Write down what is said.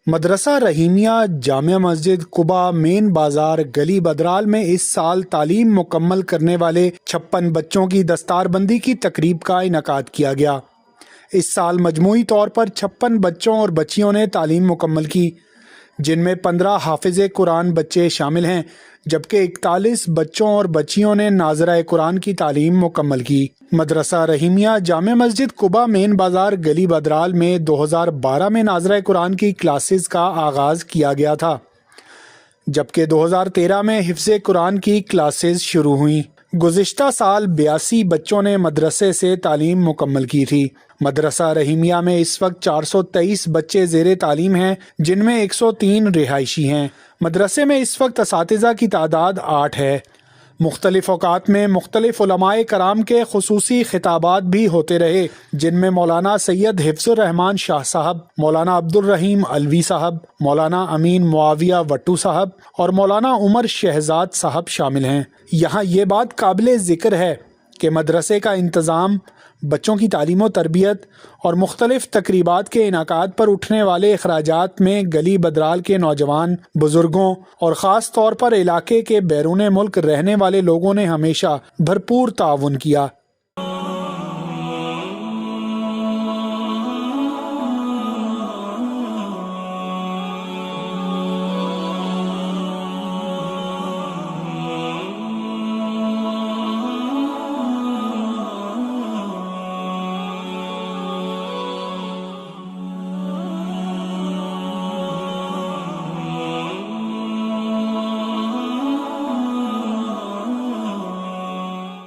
مدرسہ رحیمیہ جامع مسجد قبا مین بازار گلی بدرال میں اس سال تعلیم مکمل کرنے والے 56 بچوں کی دستار بندی کی تقریب کا انعقاد کیا گیا۔ اس سال مجموعی طور پر 56 بچوں اور بچیوں نے تعلیم مکمل کی، جن میں 15 حافظ قرآن بچے شامل ہیں، جبکہ 41 بچوں اور بچیوں نے ناظرہ قرآن کی تعلیم مکمل کی۔ مدرسہ رحیمیہ جامع مسجد قبا مین بازار گلی بدرال میں 2012 میں ناظرہ قرآن کی کلاسز کا آغاز کیا گیا تھا، جبکہ 2013 میں حفظ قرآن کی کلاسز شروع ہوئیں۔ گزشتہ سال 82 بچوں نے مدرسے سے تعلیم مکمل کی تھی۔ مدرسہ رحیمیہ میں اس وقت 423 بچے زیر تعلیم ہیں، جن میں 103 رہائشی ہیں۔ مدرسے میں اس وقت اساتذہ کی تعداد 8 ہے۔ مختلف اوقات میں مختلف علماء کرام کے خصوصی خطابات بھی ہوتے رہے، جن میں مولانا سید حفظ الرحمان شاہ صاحب، مولانا عبد الرحیم علوی صاحب، مولانا امین معاویہ وٹو صاحب اور مولانا عمر شہزاد صاحب شامل ہیں۔ یہاں یہ بات قابل ذکر ہے کہ مدرسے کا انتظام بچوں کی تعلیم و تربیت اور مختلف تقریبات کے انعقاد پر اٹھنے والے اخراجات میں گلی بدرال کے نوجوان، بزرگوں اور خاص طور پر علاقے کے بیرون ملک رہنے والے لوگوں نے ہمیشہ بھرپور تعاون کیا۔